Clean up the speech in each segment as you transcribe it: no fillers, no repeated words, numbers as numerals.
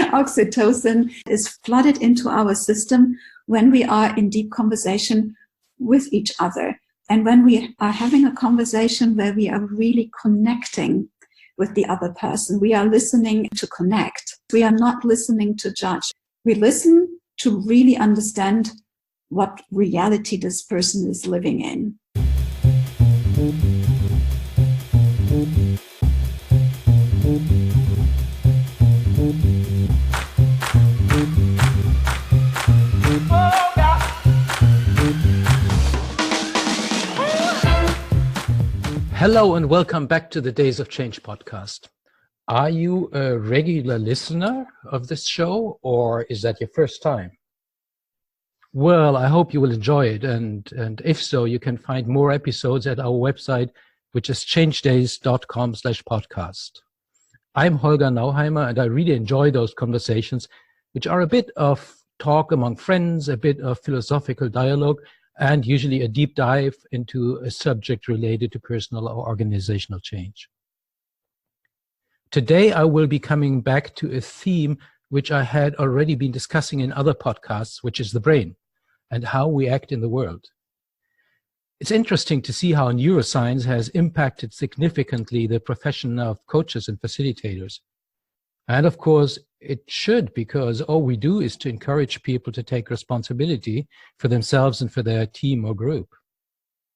Oxytocin is flooded into our system when we are in deep conversation with each other. And when we are having a conversation where we are really connecting with the other person, we are listening to connect. We are not listening to judge. We listen to really understand what reality this person is living in. Hello and welcome back to the Days of Change podcast. Are you a regular listener of this show, or is that your first time? Well, I hope you will enjoy it, and if so, you can find more episodes at our website, which is changedays.com/podcast. I'm Holger Nauheimer, and I really enjoy those conversations, which are a bit of talk among friends, a bit of philosophical dialogue, and usually a deep dive into a subject related to personal or organizational change. Today, I will be coming back to a theme which I had already been discussing in other podcasts, which is the brain and how we act in the world. It's interesting to see how neuroscience has impacted significantly the profession of coaches and facilitators. And of course, it should, because all we do is to encourage people to take responsibility for themselves and for their team or group.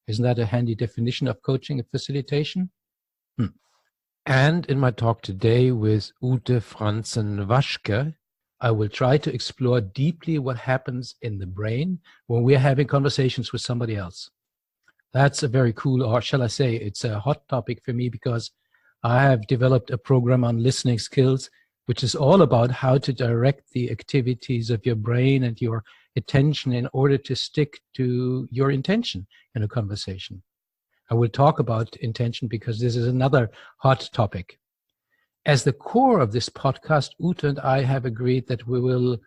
Isn't that a handy definition of coaching and facilitation? And in my talk today with Ute Franzen-Waschke, I will try to explore deeply what happens in the brain when we are having conversations with somebody else. That's a very cool, or shall I say, it's a hot topic for me, because I have developed a program on listening skills, which is all about how to direct the activities of your brain and your attention in order to stick to your intention in a conversation. I will talk about intention because this is another hot topic. As the core of this podcast, Ute and I have agreed that we will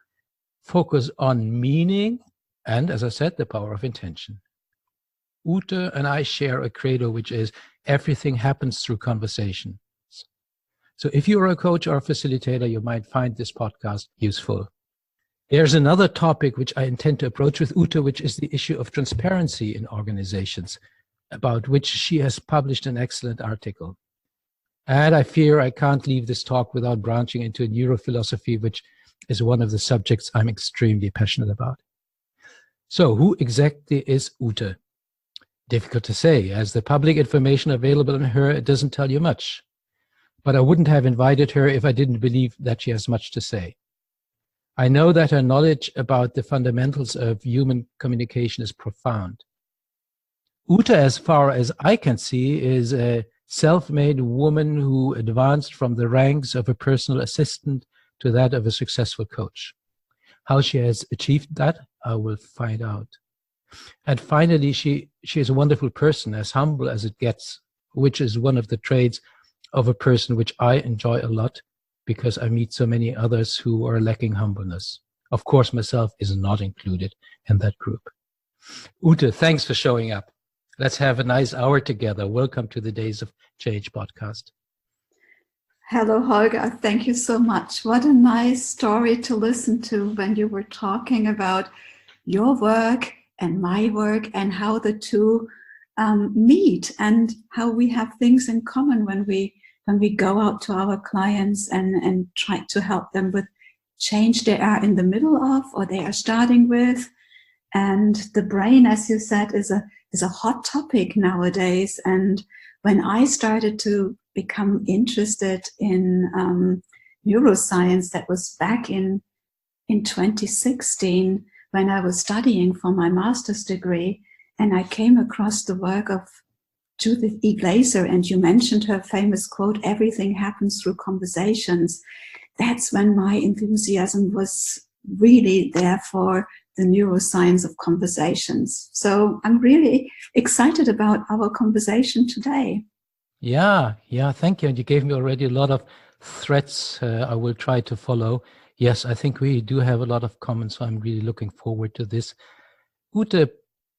focus on meaning and, as I said, the power of intention. Ute and I share a credo, which is everything happens through conversation. So if you're a coach or a facilitator, you might find this podcast useful. There's another topic which I intend to approach with Ute, which is the issue of transparency in organizations, about which she has published an excellent article. And I fear I can't leave this talk without branching into neurophilosophy, which is one of the subjects I'm extremely passionate about. So who exactly is Ute? Difficult to say, as the public information available on her, it doesn't tell you much. But I wouldn't have invited her if I didn't believe that she has much to say. I know that her knowledge about the fundamentals of human communication is profound. Ute, as far as I can see, is a self-made woman who advanced from the ranks of a personal assistant to that of a successful coach. How she has achieved that, I will find out. And finally, she is a wonderful person, as humble as it gets, which is one of the traits of a person which I enjoy a lot, because I meet so many others who are lacking humbleness. Of course, myself is not included in that group. Ute, thanks for showing up. Let's have a nice hour together. Welcome to the Days of Change podcast. Hello, Holger. Thank you so much. What a nice story to listen to when you were talking about your work and my work and how the two meet and how we have things in common when we go out to our clients and try to help them with change they are in the middle of or they are starting with. And the brain, as you said, is a hot topic nowadays. And when I started to become interested in neuroscience, that was back in 2016, when I was studying for my master's degree, and I came across the work of Judith Glaser, and you mentioned her famous quote, "Everything happens through conversations." That's when my enthusiasm was really there for the neuroscience of conversations. So I'm really excited about our conversation today. Yeah, thank you. And you gave me already a lot of threads I will try to follow. Yes, I think we do have a lot of common, so I'm really looking forward to this. Ute,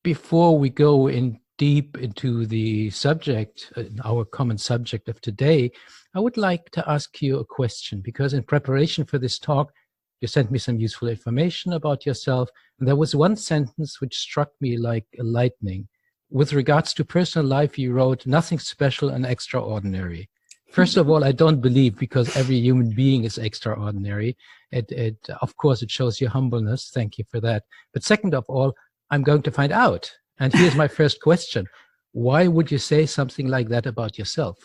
before we go in deep into the subject, our common subject of today, I would like to ask you a question, because in preparation for this talk, you sent me some useful information about yourself. And there was one sentence which struck me like a lightning. With regards to personal life, you wrote, "Nothing special and extraordinary." First of all, I don't believe, because every human being is extraordinary. Of course, it shows your humbleness. Thank you for that. But second of all, I'm going to find out. And here's my first question. Why would you say something like that about yourself?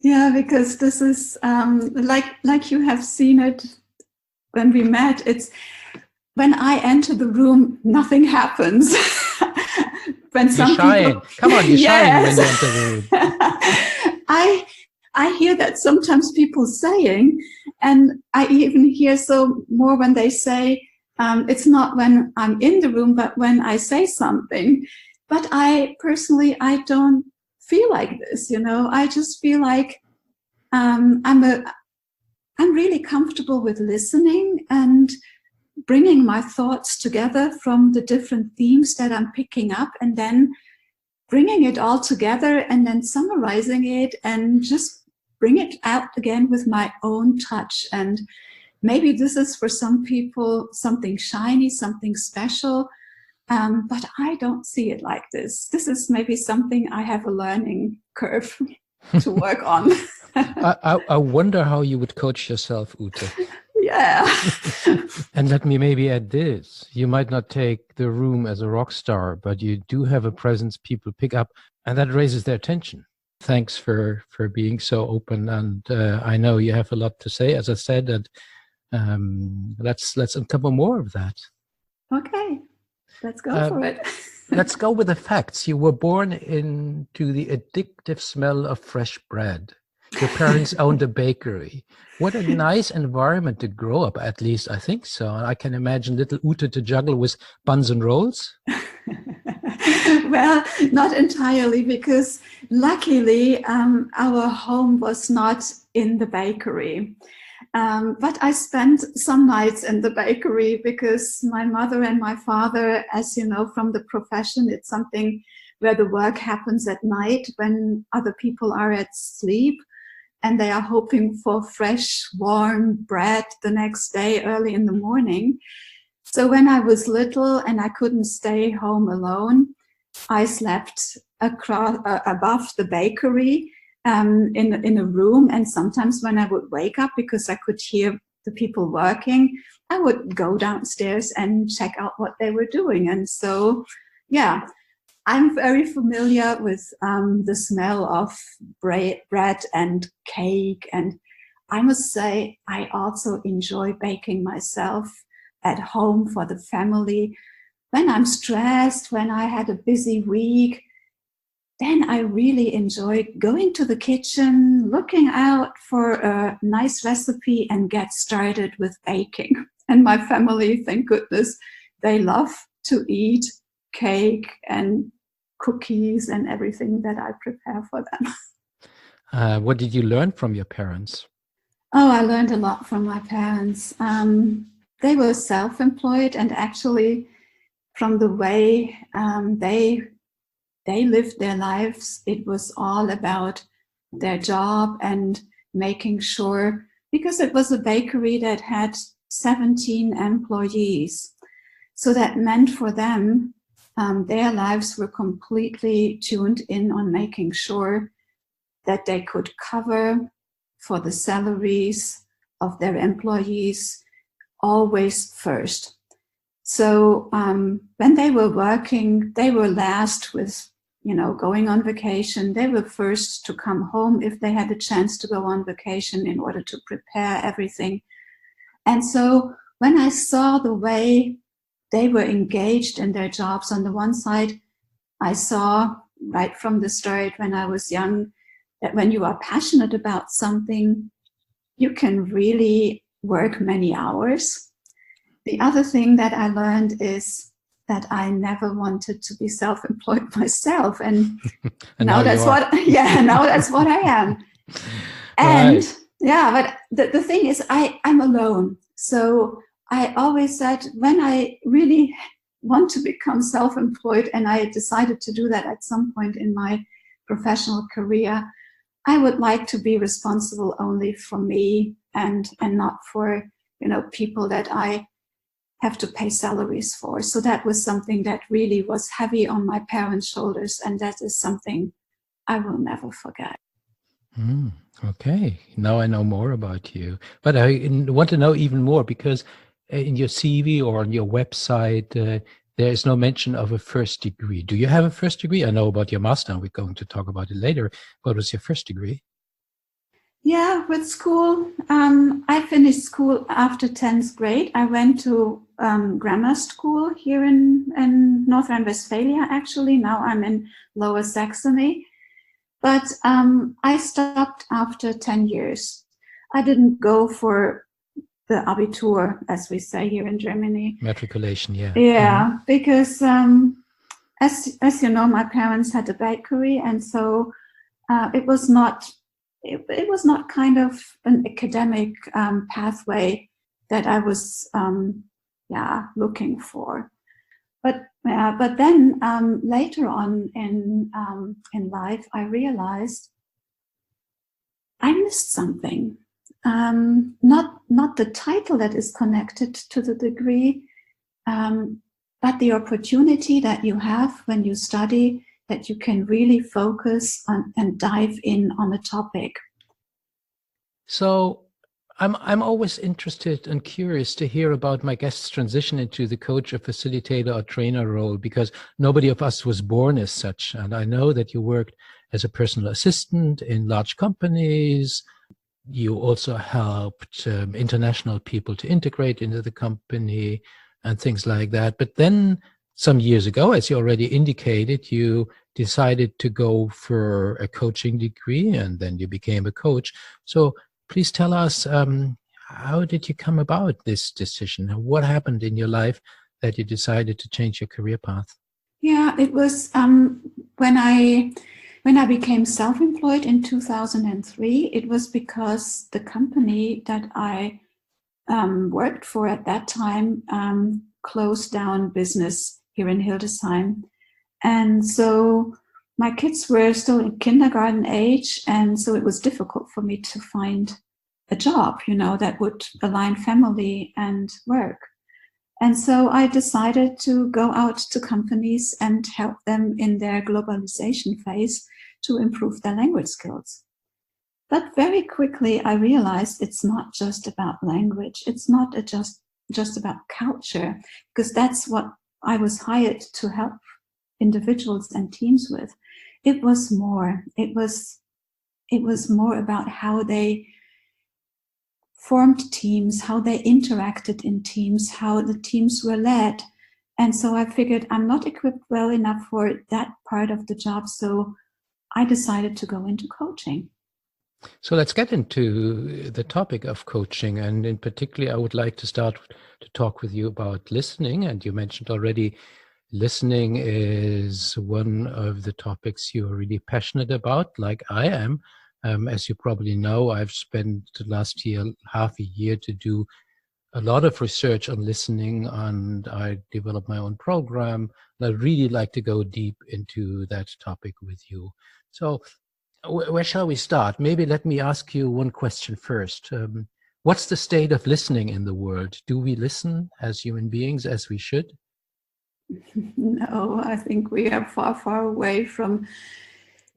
Yeah, because this is like you have seen it when we met. It's when I enter the room, nothing happens. When some you shine. People, come on, you yes. shine when you enter the room. I hear that sometimes people saying, and I even hear so more when they say, it's not when I'm in the room, but when I say something. But I personally, I don't feel like this, you know. I just feel like I'm really comfortable with listening and bringing my thoughts together from the different themes that I'm picking up, and then bringing it all together and then summarizing it and just bring it out again with my own touch. And maybe this is for some people something shiny, something special, but I don't see it like this. This is maybe something I have a learning curve to work on. I wonder how you would coach yourself, Ute. Yeah. And let me maybe add this. You might not take the room as a rock star, but you do have a presence people pick up, and that raises their attention. Thanks for being so open. And I know you have a lot to say, as I said, and let's uncover more of that. Okay, let's go for it. Let's go with the facts. You were born into the addictive smell of fresh bread. Your parents owned a bakery. What a nice environment to grow up, at least I think so. And I can imagine little Ute to juggle with buns and rolls. Well, not entirely, because luckily our home was not in the bakery. But I spent some nights in the bakery because my mother and my father, as you know, from the profession, it's something where the work happens at night when other people are at sleep, and they are hoping for fresh, warm bread the next day early in the morning. So when I was little and I couldn't stay home alone, I slept above the bakery in a room. And sometimes when I would wake up, because I could hear the people working, I would go downstairs and check out what they were doing. And so, yeah, I'm very familiar with the smell of bread and cake. And I must say, I also enjoy baking myself at home for the family. When I'm stressed, when I had a busy week, then I really enjoy going to the kitchen, looking out for a nice recipe and get started with baking. And my family, thank goodness, they love to eat cake and cookies and everything that I prepare for them. What did you learn from your parents? Oh, I learned a lot from my parents. They were self-employed, and actually from the way they lived their lives, it was all about their job and making sure, because it was a bakery that had 17 employees. So that meant for them, their lives were completely tuned in on making sure that they could cover for the salaries of their employees always first. So when they were working, they were last with, going on vacation. They were first to come home if they had a chance to go on vacation in order to prepare everything. And so when I saw the way they were engaged in their jobs, on the one side, I saw right from the start when I was young that when you are passionate about something, you can really work many hours. The other thing that I learned is that I never wanted to be self-employed myself, and now that's what I am. And right. Yeah, but the thing is, I'm alone. So I always said, when I really want to become self-employed, and I decided to do that at some point in my professional career, I would like to be responsible only for me and not for, people that I have to pay salaries for. So that was something that really was heavy on my parents' shoulders, and that is something I will never forget. Okay, now I know more about you. But I want to know even more, because in your CV or on your website, there is no mention of a first degree. Do you have a first degree? I know about your master, and we're going to talk about it later. What was your first degree? Yeah, with school, I finished school after 10th grade. I went to grammar school here in North Rhine-Westphalia, actually. Now I'm in Lower Saxony. But I stopped after 10 years. I didn't go for the Abitur, as we say here in Germany. Matriculation, yeah. Yeah, because as you know, my parents had a bakery, and so it was not kind of an academic pathway that I was looking for. But then later on in life, I realized I missed something. Not the title that is connected to the degree, but the opportunity that you have when you study, that you can really focus on and dive in on a topic. So I'm always interested and curious to hear about my guest's transition into the coach or facilitator or trainer role, because nobody of us was born as such. And I know that you worked as a personal assistant in large companies. You also helped international people to integrate into the company and things like that. But then some years ago, as you already indicated, you decided to go for a coaching degree, and then you became a coach. So please tell us, how did you come about this decision? What happened in your life that you decided to change your career path? Yeah, it was when I became self-employed in 2003. It was because the company that I worked for at that time closed down business here in Hildesheim. And so my kids were still in kindergarten age, and so it was difficult for me to find a job, that would align family and work. And so I decided to go out to companies and help them in their globalization phase to improve their language skills. But very quickly I realized it's not just about language. It's not just about culture, because that's what I was hired to help individuals and teams with. It was more. It was more about how they formed teams, how they interacted in teams, how the teams were led. And so I figured I'm not equipped well enough for that part of the job. So I decided to go into coaching. So let's get into the topic of coaching. And in particular, I would like to start to talk with you about listening. And you mentioned already, listening is one of the topics you're really passionate about, like I am. As you probably know, I've spent the last year, half a year, to do a lot of research on listening, and I developed my own program. And I'd really like to go deep into that topic with you. So where shall we start? Maybe let me ask you one question first. What's the state of listening in the world? Do we listen as human beings as we should? No, I think we are far, far away from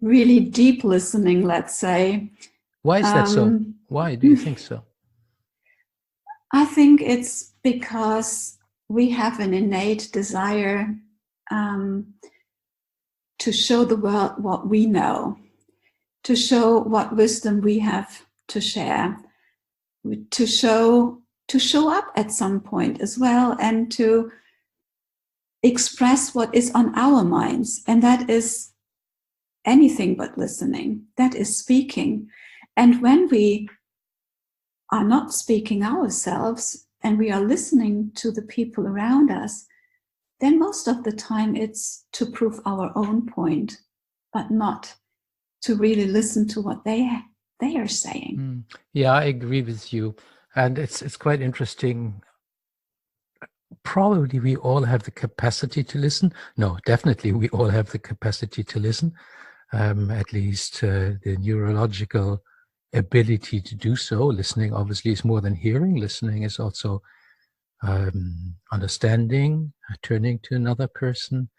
really deep listening, let's say. Why is that so? Why do you think so? I think it's because we have an innate desire to show the world what we know, to show what wisdom we have to share, to show up at some point as well, and to express what is on our minds. And that is anything but listening. That is speaking. And when we are not speaking ourselves and we are listening to the people around us, then most of the time it's to prove our own point, but not to really listen to what they are saying. Yeah, I agree with you. And it's quite interesting. probably we all have the capacity to listen. No, definitely we all have the capacity to listen. At least the neurological ability to do so. Listening obviously is more than hearing. Listening is also understanding, turning to another person.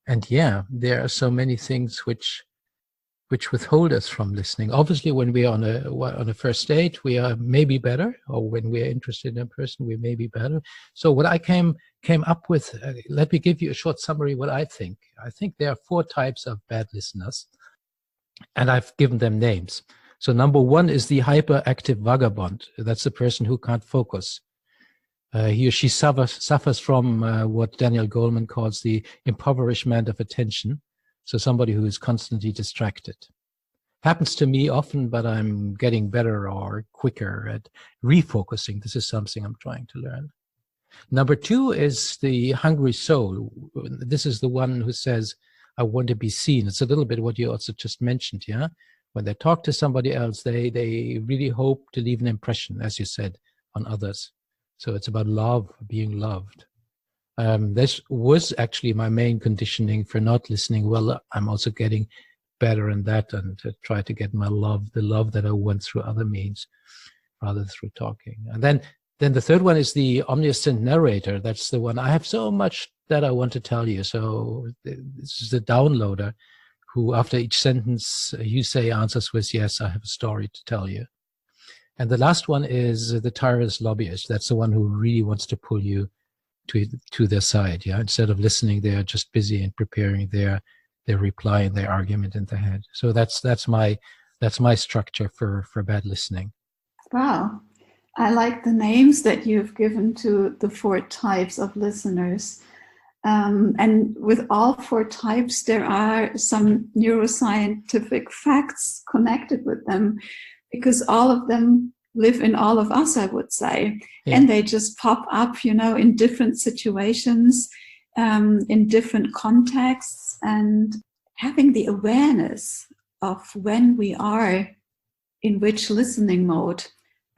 And yeah, there are so many things which withhold us from listening. Obviously, when we are on a first date, we are maybe better, or when we are interested in a person, we may be better. So what I came up with, let me give you a short summary what I think. I think there are 4 types of bad listeners, and I've given them names. So number 1 is the hyperactive vagabond. That's the person who can't focus. He or she suffers from what Daniel Goleman calls the impoverishment of attention. So somebody who is constantly distracted. Happens to me often, but I'm getting better or quicker at refocusing. This is something I'm trying to learn. Number 2 is the hungry soul. This is the one who says, I want to be seen. It's a little bit what you also just mentioned, yeah? When they talk to somebody else, they really hope to leave an impression, as you said, on others. So it's about love, being loved. This was actually my main conditioning for not listening well. I'm also getting better in that, and to try to get my love, the love that I want through other means rather through talking. And then the third one is the omniscient narrator. That's the one. I have so much that I want to tell you. So this is the downloader who, after each sentence you say, answers with, yes, I have a story to tell you. And the last one is the tireless lobbyist. That's the one who really wants to pull you to their side. Yeah, instead of listening, they are just busy in preparing their reply and their argument in their head. So that's my structure for bad listening. Wow. I like the names that you've given to the 4 types of listeners. And with all 4 types, there are some neuroscientific facts connected with them, because all of them live in all of us, I would say. Yeah. And they just pop up, in different situations, in different contexts, and having the awareness of when we are in which listening mode,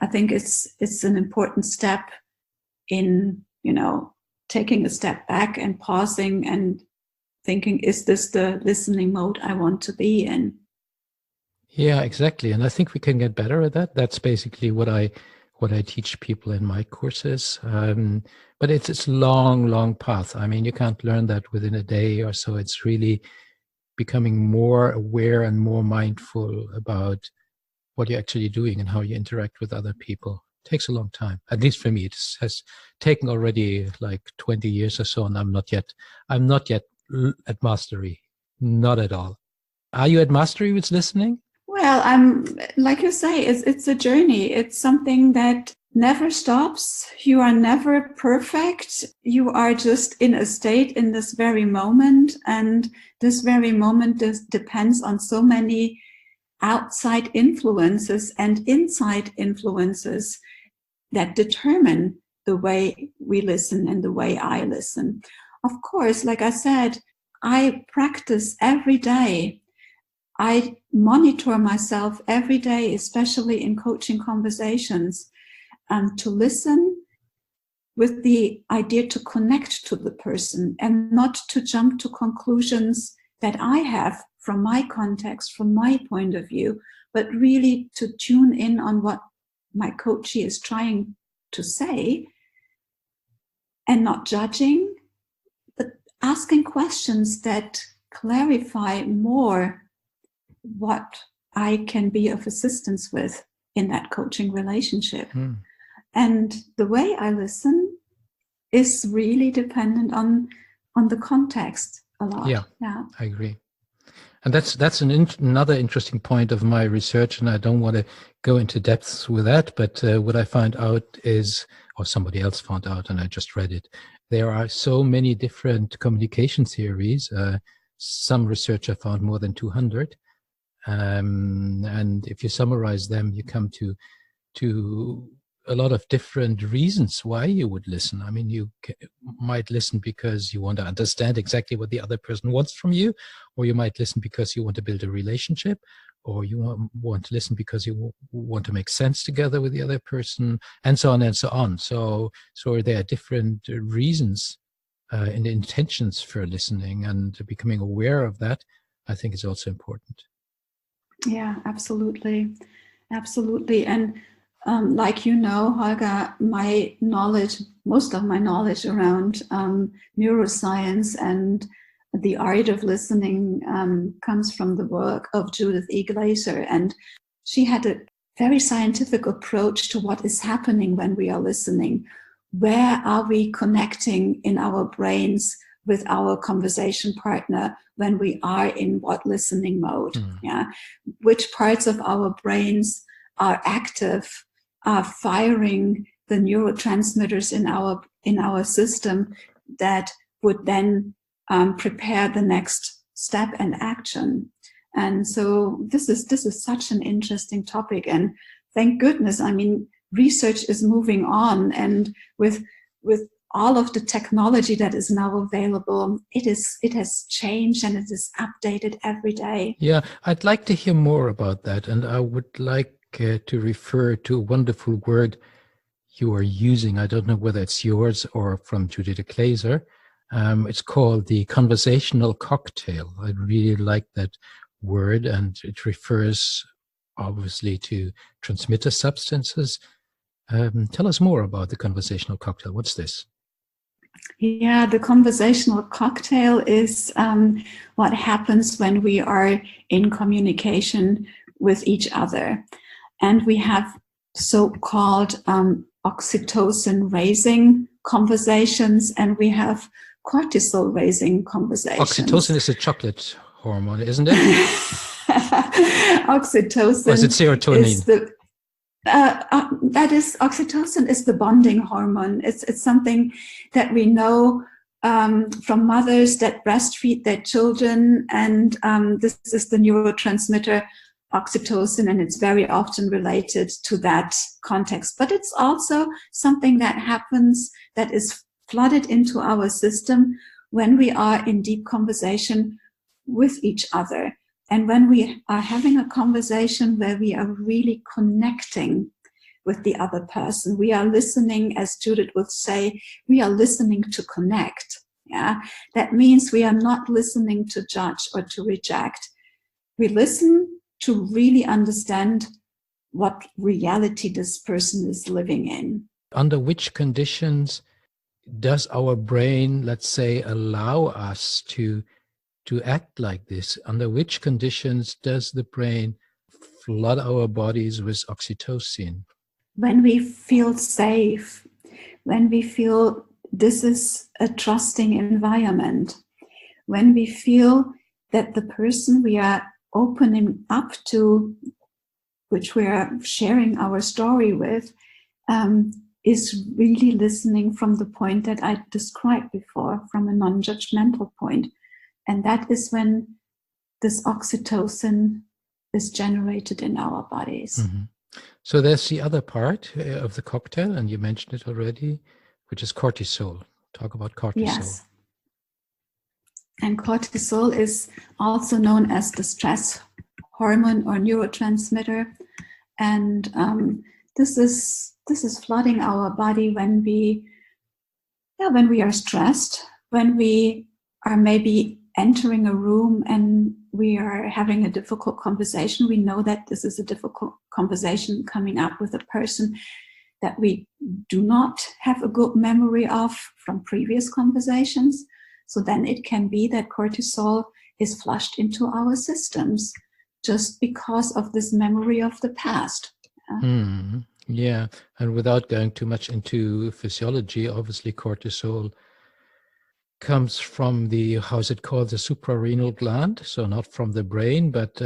I think it's an important step in, taking a step back and pausing and thinking, is this the listening mode I want to be in? Yeah, exactly. And I think we can get better at that. That's basically what I teach people in my courses. But it's a long path. I mean, you can't learn that within a day or so. It's really becoming more aware and more mindful about what you're actually doing and how you interact with other people. It takes a long time. At least for me, it has taken already like 20 years or so, and I'm not yet at mastery. Not at all. Are you at mastery with listening? Well, I'm, like you say, it's a journey. It's something that never stops. You are never perfect. You are just in a state in this very moment. And this very moment depends on so many outside influences and inside influences that determine the way we listen and the way I listen. Of course, like I said, I practice every day. I monitor myself every day, especially in coaching conversations, to listen with the idea to connect to the person and not to jump to conclusions that I have from my context, from my point of view, but really to tune in on what my coachee is trying to say, and not judging, but asking questions that clarify more what I can be of assistance with in that coaching relationship. And the way I listen is really dependent on the context a lot. Yeah, I agree. And that's another interesting point of my research, and I don't want to go into depths with that, but what I found out is, or somebody else found out, and I just read it, there are so many different communication theories. Some researcher found more than 200. And if you summarize them, you come to a lot of different reasons why you would listen. I mean, might listen because you want to understand exactly what the other person wants from you, or you might listen because you want to build a relationship, or you want to listen because you want to make sense together with the other person, and so on and so on. So there are different reasons and intentions for listening, and becoming aware of that, I think, is also important. Yeah, absolutely. Absolutely. And like Holger, my knowledge, most of my knowledge around neuroscience and the art of listening comes from the work of Judith Glaser. And she had a very scientific approach to what is happening when we are listening. Where are we connecting in our brains with our conversation partner when we are in what listening mode? Yeah, which parts of our brains are active, are firing the neurotransmitters in our system that would then prepare the next step and action. And so this is such an interesting topic, and thank goodness, I mean, research is moving on, and with all of the technology that is now available, it has changed and it is updated every day. Yeah, I'd like to hear more about that, and I would like to refer to a wonderful word you are using. I don't know whether it's yours or from Judith Glaser. It's called the conversational cocktail. I really like that word, and it refers obviously to transmitter substances. Tell us more about the conversational cocktail. What's this? Yeah, the conversational cocktail is what happens when we are in communication with each other. And we have so-called oxytocin raising conversations, and we have cortisol raising conversations. Oxytocin is a chocolate hormone, isn't it? Oxytocin. Or is it serotonin? Oxytocin is the bonding hormone. It's something that we know from mothers that breastfeed their children, and this is the neurotransmitter oxytocin, and it's very often related to that context. But it's also something that happens, that is flooded into our system when we are in deep conversation with each other. And when we are having a conversation where we are really connecting with the other person, we are listening, as Judith would say, we are listening to connect. Yeah, that means we are not listening to judge or to reject. We listen to really understand what reality this person is living in. Under which conditions does our brain, let's say, allow us to act like this? Under which conditions does the brain flood our bodies with oxytocin? When we feel safe, when we feel this is a trusting environment, when we feel that the person we are opening up to, which we are sharing our story with, is really listening from the point that I described before, from a non-judgmental point. And that is when this oxytocin is generated in our bodies. Mm-hmm. So there's the other part of the cocktail, and you mentioned it already, which is cortisol. Talk about cortisol. Yes. And cortisol is also known as the stress hormone or neurotransmitter. And this is flooding our body when we are stressed, when we are maybe entering a room and we are having a difficult conversation. We know that this is a difficult conversation coming up with a person that we do not have a good memory of from previous conversations. So then it can be that cortisol is flushed into our systems just because of this memory of the past. Yeah, and without going too much into physiology, obviously cortisol comes from the, how's it called, the suprarenal gland, so not from the brain, but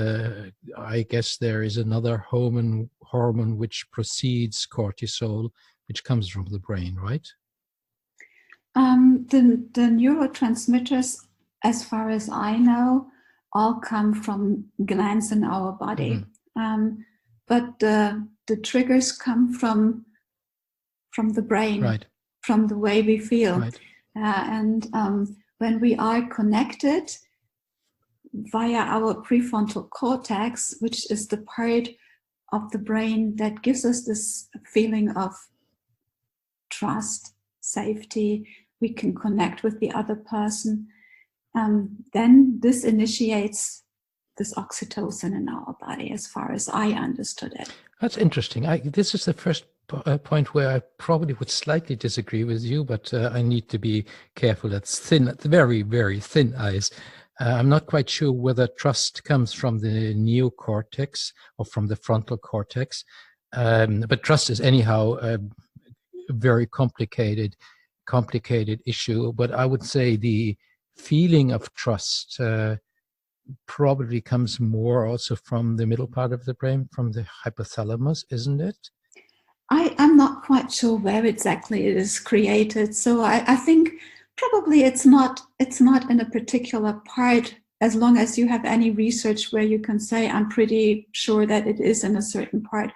I guess there is another hormone which precedes cortisol, which comes from the brain, right? The neurotransmitters, as far as I know, all come from glands in our body. But the triggers come from from the brain, right, from the way we feel. right. And when we are connected via our prefrontal cortex, which is the part of the brain that gives us this feeling of trust, safety, we can connect with the other person, then this initiates this oxytocin in our body, as far as I understood it. That's interesting. This is the first point where I probably would slightly disagree with you, but I need to be careful. That's thin, very, very thin ice. I'm not quite sure whether trust comes from the neocortex or from the frontal cortex, but trust is anyhow a very complicated issue. But I would say the feeling of trust probably comes more also from the middle part of the brain, from the hypothalamus, isn't it? I'm not quite sure where exactly it is created. So I think probably it's not in a particular part, as long as you have any research where you can say, I'm pretty sure that it is in a certain part.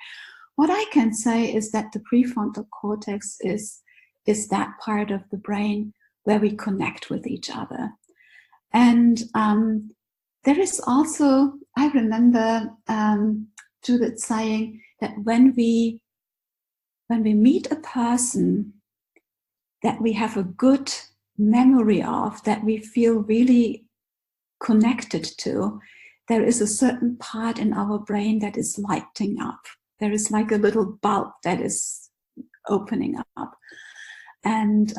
What I can say is that the prefrontal cortex is that part of the brain where we connect with each other. And there is also, I remember Judith saying that when we meet a person that we have a good memory of, that we feel really connected to, there is a certain part in our brain that is lighting up. There is like a little bulb that is opening up. And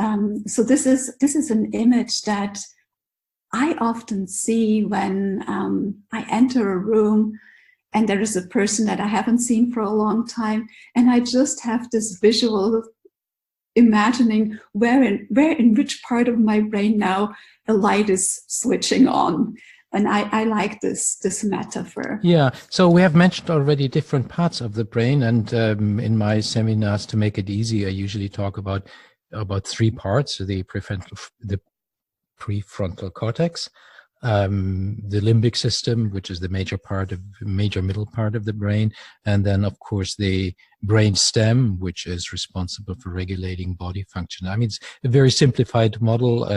so this is an image that I often see when I enter a room and there is a person that I haven't seen for a long time, and I just have this visual of imagining where in which part of my brain now a light is switching on. And I like this metaphor. Yeah, so we have mentioned already different parts of the brain, and in my seminars, to make it easy, I usually talk about three parts: the prefrontal cortex, the limbic system, which is the major middle part of the brain, and then of course the brain stem, which is responsible for regulating body function. I mean, it's a very simplified model: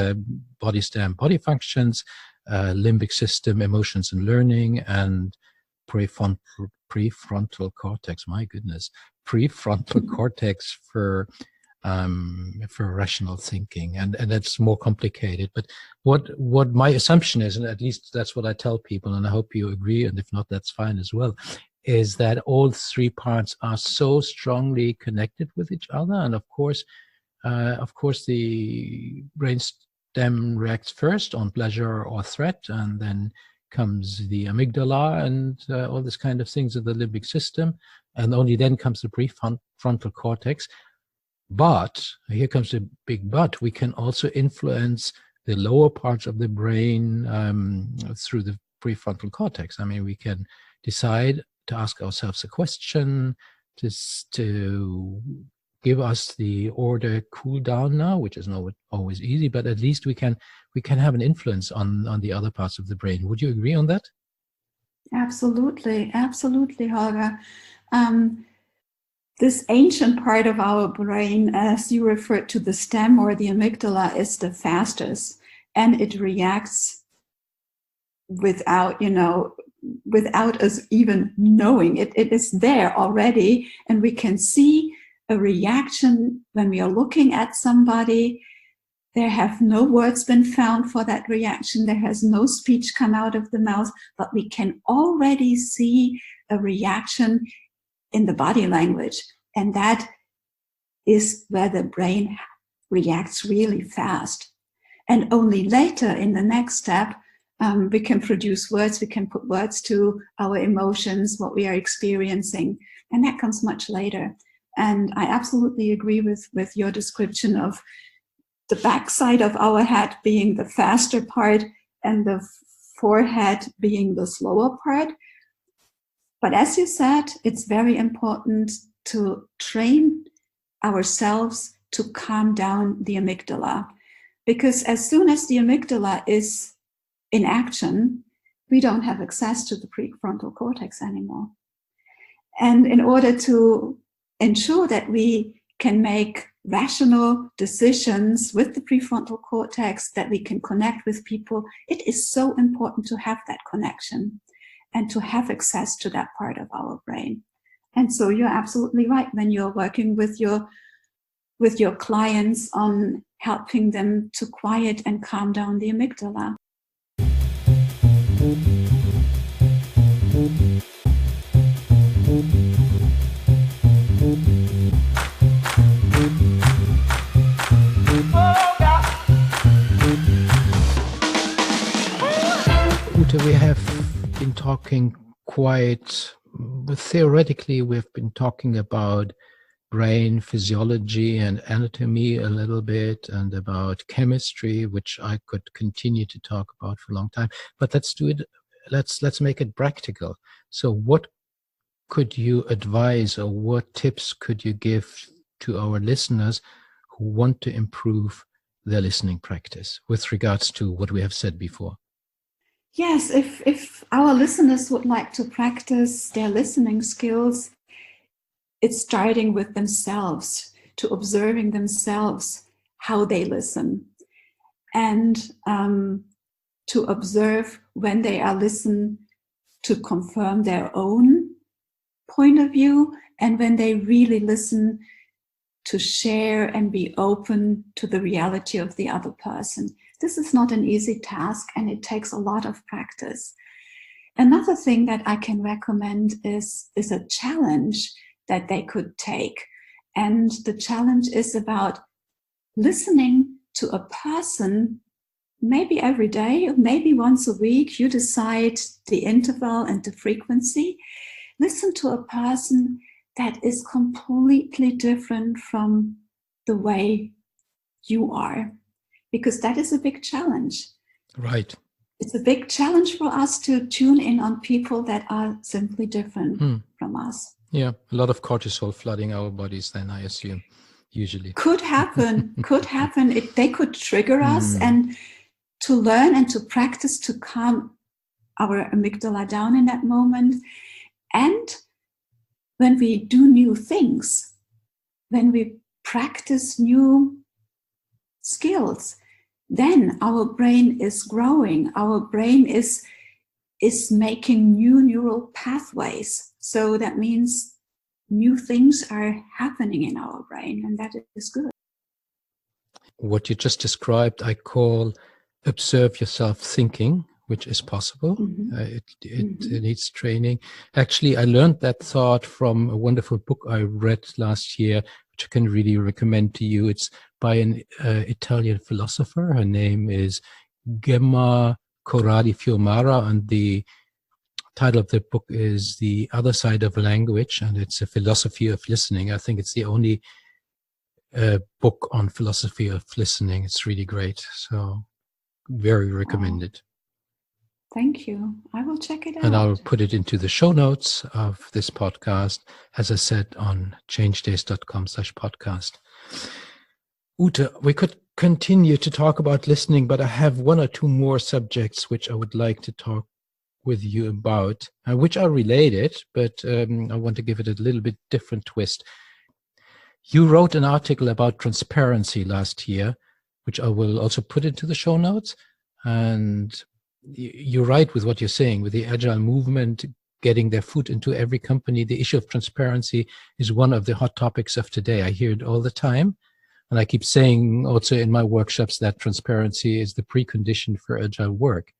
body stem, body functions, limbic system, emotions and learning, and prefrontal cortex. My goodness, prefrontal cortex for rational thinking, and that's more complicated. But what my assumption is, and at least that's what I tell people, and I hope you agree, and if not, that's fine as well, is that all three parts are so strongly connected with each other. And of course, the brainstem reacts first on pleasure or threat, and then comes the amygdala and all this kind of things of the limbic system, and only then comes the prefrontal cortex. But here comes the big but: we can also influence the lower parts of the brain through the prefrontal cortex. I mean, we can decide to ask ourselves a question, to give us the order cool down now, which is not always easy, but at least we can have an influence on the other parts of the brain. Would you agree on that? Absolutely, Holger. This ancient part of our brain, as you referred to, the stem or the amygdala, is the fastest, and it reacts without us even knowing it. It is there already, and we can see a reaction when we are looking at somebody. There have no words been found for that reaction. There has no speech come out of the mouth, but we can already see a reaction in the body language. And that is where the brain reacts really fast. And only later, in the next step, we can produce words, we can put words to our emotions, what we are experiencing. And that comes much later. And I absolutely agree with your description of the backside of our head being the faster part and the forehead being the slower part. But as you said, it's very important to train ourselves to calm down the amygdala. Because as soon as the amygdala is in action, we don't have access to the prefrontal cortex anymore. And in order to ensure that we can make rational decisions with the prefrontal cortex, that we can connect with people. It is so important to have that connection and to have access to that part of our brain. And so you're absolutely right when you're working with your clients on helping them to quiet and calm down the amygdala. Ute, we have been talking theoretically, we've been talking about brain physiology and anatomy a little bit, and about chemistry, which I could continue to talk about for a long time. But let's do it. Let's make it practical. So what could you advise, or what tips could you give to our listeners who want to improve their listening practice with regards to what we have said before? Yes, if our listeners would like to practice their listening skills, it's starting with themselves, to observing themselves, how they listen, and to observe when they are listening to confirm their own point of view, and when they really listen to share and be open to the reality of the other person. This is not an easy task, and it takes a lot of practice. Another thing that I can recommend is a challenge that they could take. And the challenge is about listening to a person, maybe every day, maybe once a week. You decide the interval and the frequency. Listen to a person that is completely different from the way you are, because that is a big challenge. Right. It's a big challenge for us to tune in on people that are simply different from us. Yeah, a lot of cortisol flooding our bodies then, I assume, usually. Could happen. They could trigger us, and to learn and to practice to calm our amygdala down in that moment. And when we do new things, when we practice new skills, then our brain is growing. Our brain is making new neural pathways. So that means new things are happening in our brain, and that is good. What you just described, I call observe yourself thinking, which is possible. It needs training. Actually, I learned that thought from a wonderful book I read last year, which I can really recommend to you. It's by an Italian philosopher. Her name is Gemma Corradi-Fiumara, and the title of the book is The Other Side of Language, and it's a philosophy of listening. I think it's the only book on philosophy of listening. It's really great. So very recommended. Thank you. I will check it out. And I'll put it into the show notes of this podcast, as I said, on changedays.com/podcast. Ute, we could continue to talk about listening, but I have one or two more subjects which I would like to talk with you about, which are related, but I want to give it a little bit different twist. You wrote an article about transparency last year, which I will also put into the show notes. And you're right with what you're saying, with the agile movement getting their foot into every company. The issue of transparency is one of the hot topics of today. I hear it all the time. And I keep saying also in my workshops that transparency is the precondition for agile work.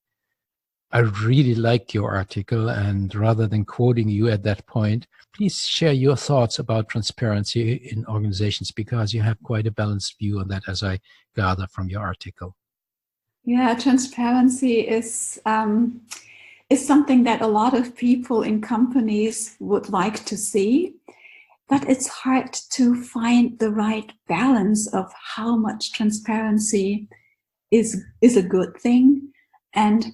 I really liked your article, and rather than quoting you at that point, please share your thoughts about transparency in organizations, because you have quite a balanced view on that, as I gather from your article. Yeah, transparency is something that a lot of people in companies would like to see, but it's hard to find the right balance of how much transparency is a good thing, and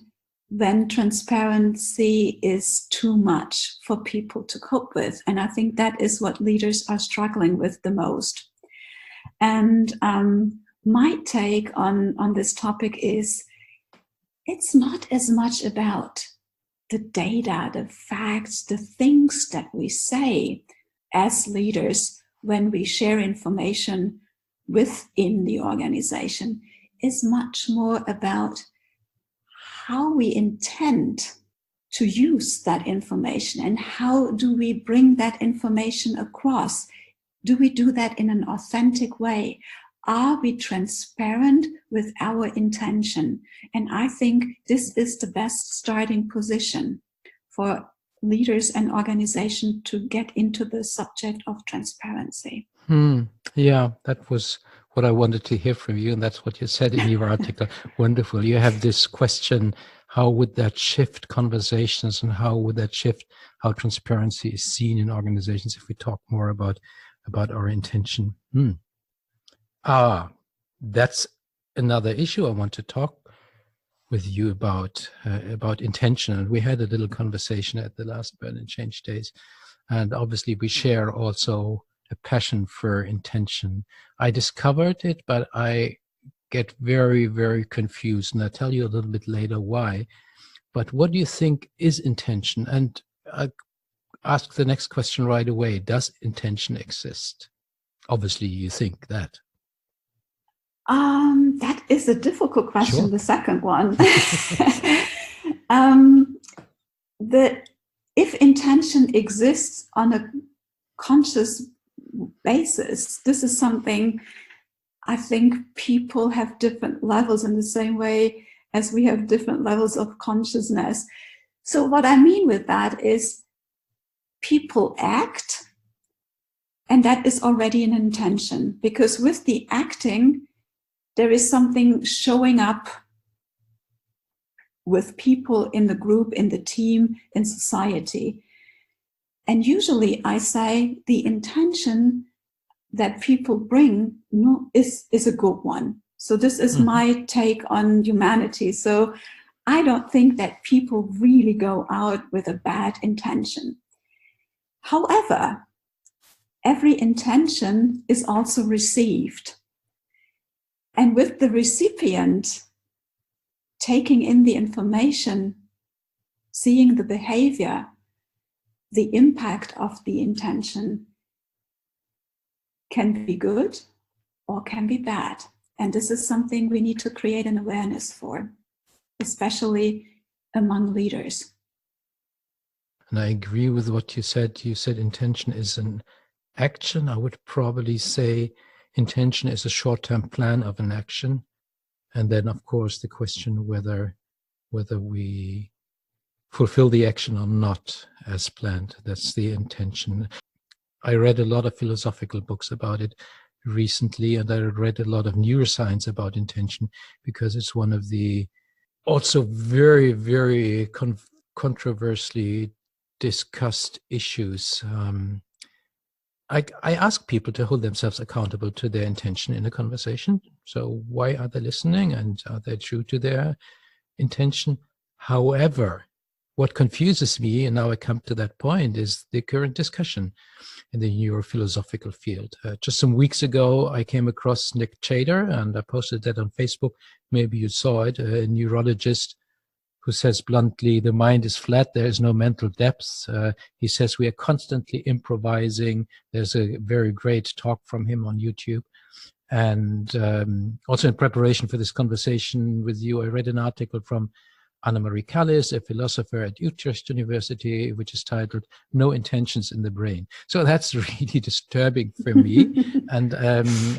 when transparency is too much for people to cope with. And I think that is what leaders are struggling with the most. And my take on this topic is, it's not as much about the data, the facts, the things that we say as leaders when we share information within the organization is much more about how we intend to use that information and how do we bring that information across. Do we do that in an authentic way? Are we transparent with our intention? And I think this is the best starting position for leaders and organizations to get into the subject of transparency. Yeah, that was what I wanted to hear from you, and that's what you said in your article. Wonderful. You have this question, how would that shift conversations, and how would that shift how transparency is seen in organizations if we talk more about our intention? That's another issue I want to talk with you about intention. And we had a little conversation at the last Burn and Change Days, and obviously we share also a passion for intention. I discovered it, but I get very, very confused, and I'll tell you a little bit later why. But what do you think is intention? And I ask the next question right away. Does intention exist? Obviously, you think that. That is a difficult question, Sure. The second one. If intention exists on a conscious basis, this is something I think people have different levels in the same way as we have different levels of consciousness. So what I mean with that is people act, and that is already an intention, because with the acting, there is something showing up with people in the group, in the team, in society. And usually I say the intention that people bring is a good one. So this is my take on humanity. So I don't think that people really go out with a bad intention. However, every intention is also received. And with the recipient taking in the information, seeing the behavior, the impact of the intention can be good or can be bad. And this is something we need to create an awareness for, especially among leaders. And I agree with what you said. You said intention is an action. I would probably say intention is a short-term plan of an action. And then, of course, the question whether we fulfill the action or not as planned. That's the intention. I read a lot of philosophical books about it recently, and I read a lot of neuroscience about intention, because it's one of the also very, very controversially discussed issues. I ask people to hold themselves accountable to their intention in a conversation. So why are they listening, and are they true to their intention? However, what confuses me, and now I come to that point, is the current discussion in the neurophilosophical field. Just some weeks ago, I came across Nick Chater, and I posted that on Facebook. Maybe you saw it, a neurologist who says bluntly, the mind is flat, there is no mental depth. He says we are constantly improvising. There's a very great talk from him on YouTube. And also in preparation for this conversation with you, I read an article from Anna-Marie Callis, a philosopher at Utrecht University, which is titled No Intentions in the Brain. So that's really disturbing for me. And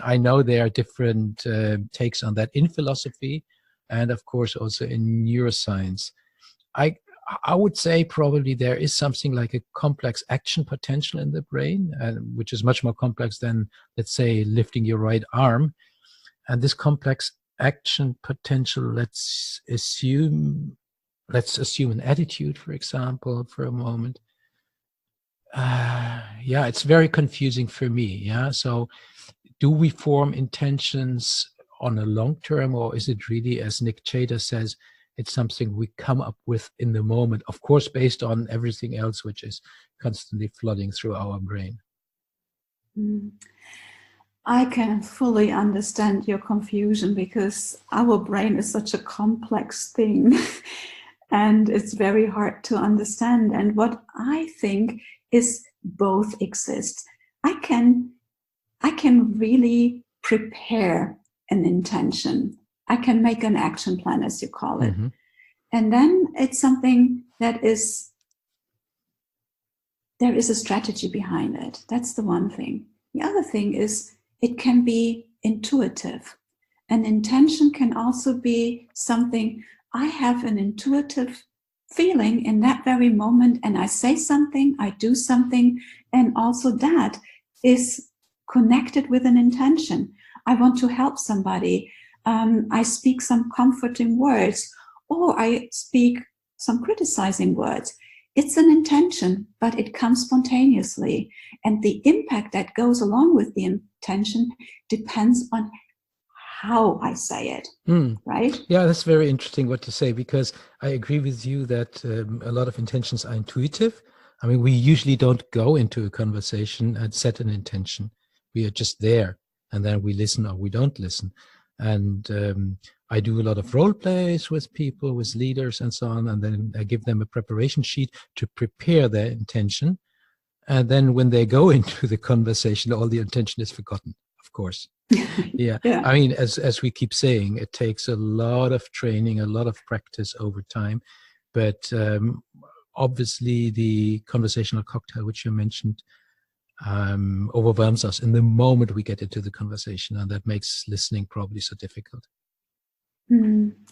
I know there are different takes on that in philosophy, and of course also in neuroscience. I would say probably there is something like a complex action potential in the brain, which is much more complex than, let's say, lifting your right arm. And this complex action potential, let's assume an attitude, for example, for a moment. Yeah, it's very confusing for me. Yeah, so do we form intentions on a long term, or is it really, as Nick Chater says, it's something we come up with in the moment, of course, based on everything else which is constantly flooding through our brain? I can fully understand your confusion, because our brain is such a complex thing and it's very hard to understand. And what I think is both exist. I can really prepare an intention. I can make an action plan, as you call it. Mm-hmm. And then it's something that is, there is a strategy behind it. That's the one thing. The other thing is it can be intuitive. An intention can also be something, I have an intuitive feeling in that very moment, and I say something, I do something, and also that is connected with an intention. I want to help somebody. I speak some comforting words, or I speak some criticizing words. It's an intention, but it comes spontaneously. And the impact that goes along with the intention depends on how I say it, right? Yeah, that's very interesting what you say, because I agree with you that a lot of intentions are intuitive. I mean, we usually don't go into a conversation and set an intention. We are just there, and then we listen or we don't listen. And I do a lot of role plays with people, with leaders and so on, and then I give them a preparation sheet to prepare their intention. And then when they go into the conversation, all the intention is forgotten, of course. Yeah. I mean, as we keep saying, it takes a lot of training, a lot of practice over time. But obviously, the conversational cocktail, which you mentioned, overwhelms us in the moment we get into the conversation, and that makes listening probably so difficult.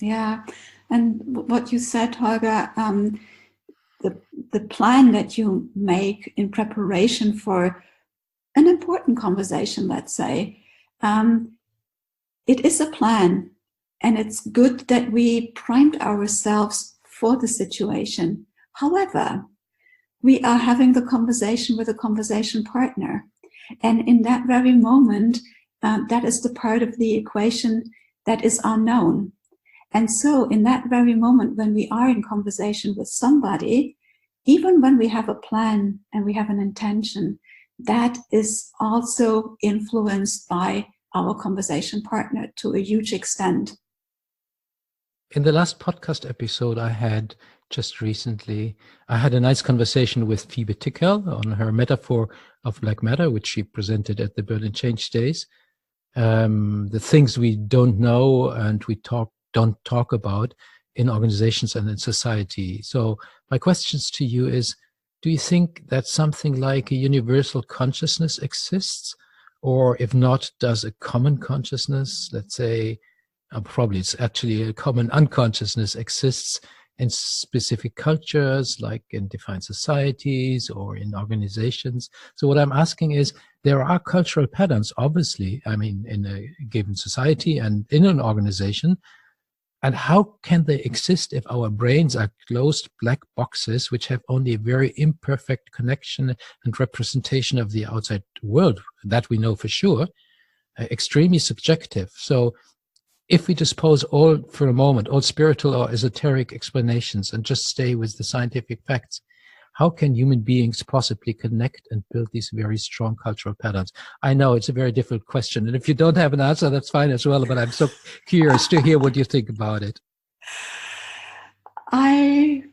Yeah. And what you said, Holger, the plan that you make in preparation for an important conversation, let's say, it is a plan, and it's good that we primed ourselves for the situation. However, we are having the conversation with a conversation partner, and in that very moment, that is the part of the equation that is unknown. And so in that very moment, when we are in conversation with somebody, even when we have a plan and we have an intention, that is also influenced by our conversation partner to a huge extent. In the last podcast episode I had just recently, I had a nice conversation with Phoebe Tickel on her metaphor of black matter, which she presented at the Berlin Change Days. The things we don't know and we don't talk about in organizations and in society. So my questions to you is, do you think that something like a universal consciousness exists? Or if not, does a common consciousness, let's say, probably it's actually a common unconsciousness, exists in specific cultures, like in defined societies or in organizations? So what I'm asking is, there are cultural patterns, obviously, I mean, in a given society and in an organization. And how can they exist if our brains are closed black boxes which have only a very imperfect connection and representation of the outside world? That we know for sure, extremely subjective. So if we dispose for a moment, all spiritual or esoteric explanations and just stay with the scientific facts, how can human beings possibly connect and build these very strong cultural patterns? I know it's a very difficult question, and if you don't have an answer, that's fine as well, but I'm so curious to hear what you think about it. I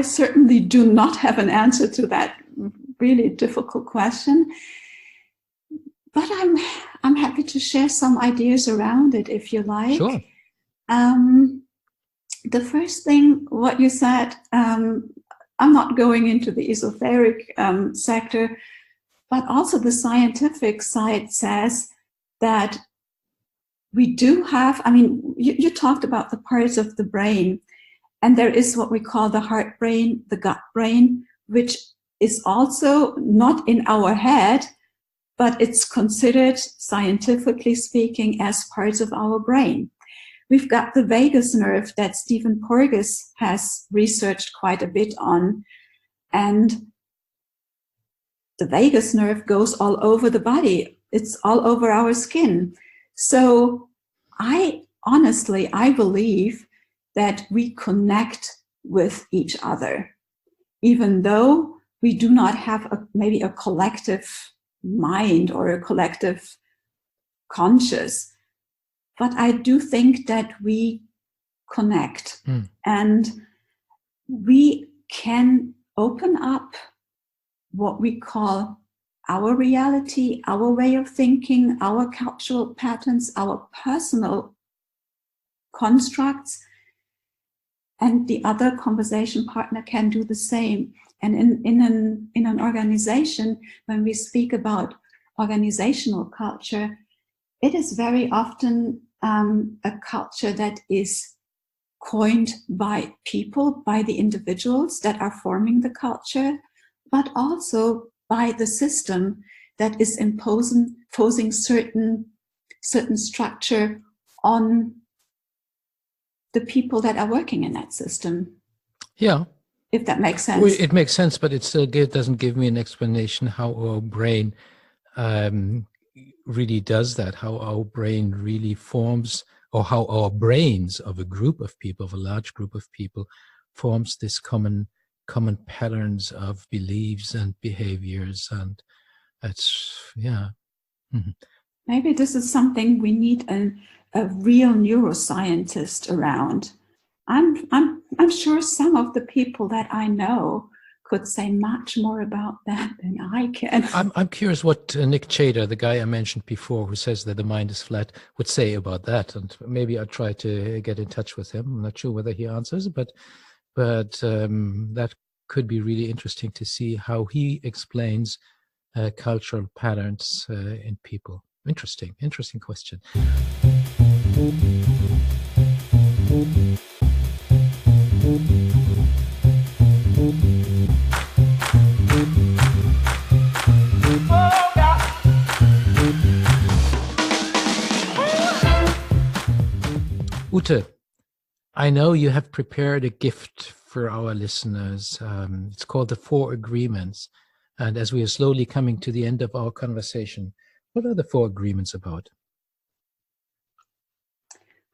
certainly do not have an answer to that really difficult question, but I'm happy to share some ideas around it if you like. Sure. The first thing, what you said, I'm not going into the esoteric sector, but also the scientific side says that we do have, I mean, you talked about the parts of the brain, and there is what we call the heart brain, the gut brain, which is also not in our head, but it's considered, scientifically speaking, as parts of our brain. We've got the vagus nerve that Stephen Porges has researched quite a bit on. And the vagus nerve goes all over the body. It's all over our skin. So I believe that we connect with each other, even though we do not have maybe a collective mind or a collective conscious. But I do think that we connect and we can open up what we call our reality, our way of thinking, our cultural patterns, our personal constructs, and the other conversation partner can do the same. And in an organization, when we speak about organizational culture, it is very often a culture that is coined by people, by the individuals that are forming the culture, but also by the system that is imposing certain structure on the people that are working in that system. Yeah. If that makes sense. Well, it makes sense, but it still doesn't give me an explanation how our brain really does that, how our brain really forms, or how our brains of a group of people, of a large group of people, forms this common patterns of beliefs and behaviors. And that's, yeah. Mm-hmm. Maybe this is something we need a real neuroscientist around. I'm sure some of the people that I know could say much more about that than I can. I'm curious what Nick Chater, the guy I mentioned before, who says that the mind is flat, would say about that. And maybe I'll try to get in touch with him. I'm not sure whether he answers, but that could be really interesting to see how he explains cultural patterns in people. Interesting question. Ute, I know you have prepared a gift for our listeners. It's called the 4 Agreements. And as we are slowly coming to the end of our conversation, what are the 4 agreements about?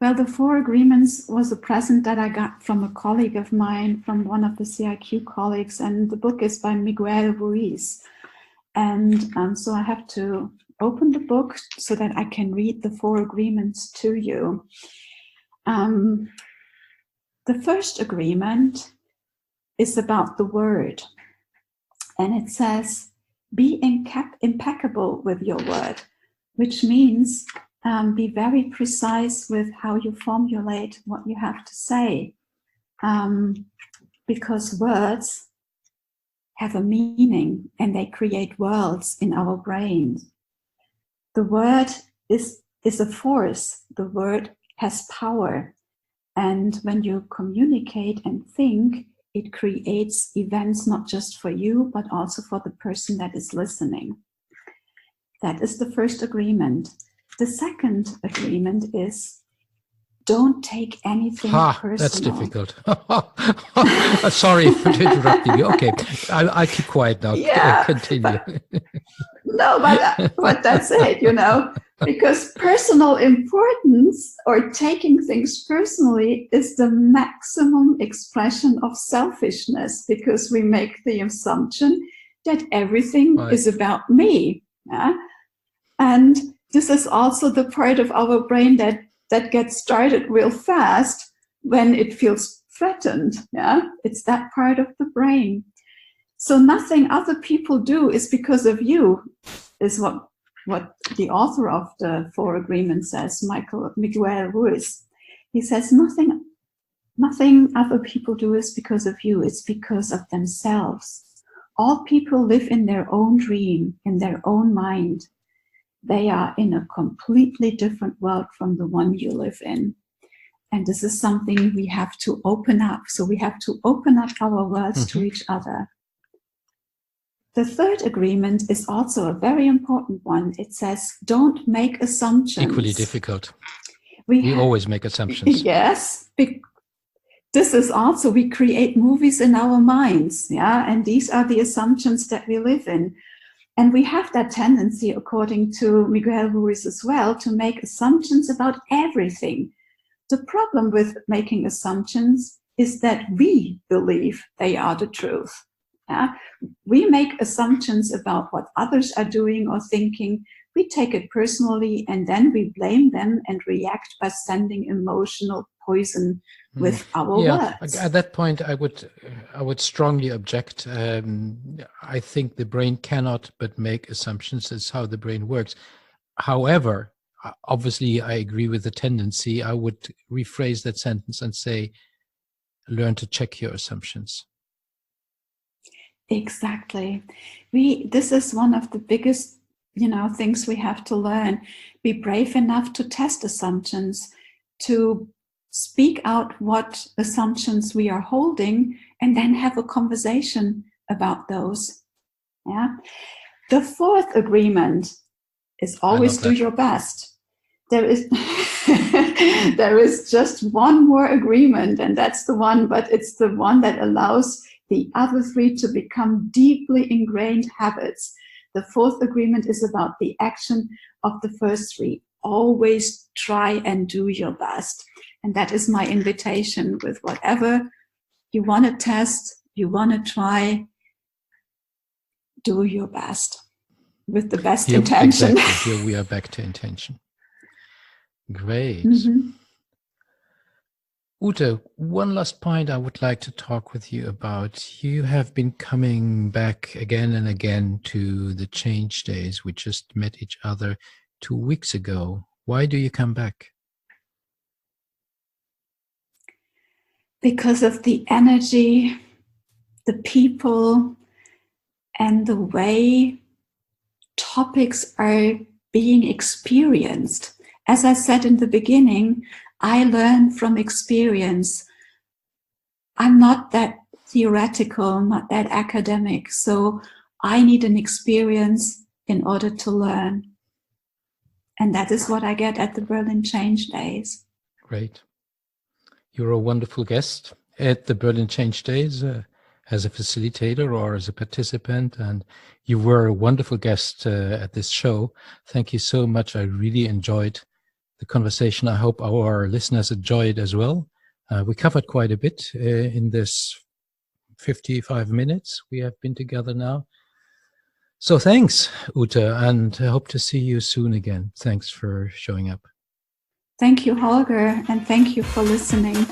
Well, the 4 agreements was a present that I got from a colleague of mine, from one of the CIQ colleagues, and the book is by Miguel Ruiz. And so I have to open the book so that I can read the 4 agreements to you. The first agreement is about the word, and it says, be impeccable with your word, which means be very precise with how you formulate what you have to say, because words have a meaning and they create worlds in our brains. The word is a force. The word has power. And when you communicate and think, it creates events not just for you, but also for the person that is listening. That is the first agreement. The second agreement is, don't take anything personal. That's difficult. Sorry for interrupting you. Okay, I'll keep quiet now. Yeah, continue. But that's it, because personal importance or taking things personally is the maximum expression of selfishness, because we make the assumption that everything is about me. Yeah? And this is also the part of our brain that gets started real fast when it feels threatened. Yeah, it's that part of the brain. So nothing other people do is because of you, is what the author of the 4 Agreements says, Miguel Ruiz. He says nothing other people do is because of you, it's because of themselves. All people live in their own dream, in their own mind. They are in a completely different world from the one you live in. And this is something we have to open up. So we have to open up our worlds to each other. The third agreement is also a very important one. It says, don't make assumptions. Equally difficult. We always make assumptions. Yes. This is also, we create movies in our minds. Yeah. And these are the assumptions that we live in. And we have that tendency, according to Miguel Ruiz as well, to make assumptions about everything. The problem with making assumptions is that we believe they are the truth. Yeah? We make assumptions about what others are doing or thinking. We take it personally, and then we blame them and react by sending emotional poison with our words. At that point, I would strongly object. I think the brain cannot but make assumptions. That's how the brain works. However, obviously, I agree with the tendency. I would rephrase that sentence and say, learn to check your assumptions. Exactly. This is one of the biggest, things we have to learn. Be brave enough to test assumptions, to speak out what assumptions we are holding, and then have a conversation about those. Yeah. The fourth agreement is always do your best. There is there is just one more agreement, and that's the one, but it's the one that allows the other three to become deeply ingrained habits. The fourth agreement is about the action of the first three. Always try and do your best. And that is my invitation with whatever you want to test, you want to try, do your best with the best intention. Exactly. Here we are back to intention. Great. Ute, one last point I would like to talk with you about. You have been coming back again and again to the Change Days. We just met each other 2 weeks ago. Why do you come back? Because of the energy, the people, and the way topics are being experienced. As I said in the beginning, I learn from experience. I'm not that theoretical, not that academic, so I need an experience in order to learn. And that is what I get at the Berlin Change Days. Great. You're a wonderful guest at the Berlin Change Days as a facilitator or as a participant, and you were a wonderful guest at this show. Thank you so much. I really enjoyed the conversation. I hope our listeners enjoyed as well. We covered quite a bit in this 55 minutes we have been together now. So thanks, Ute, and I hope to see you soon again. Thanks for showing up. Thank you, Holger, and thank you for listening.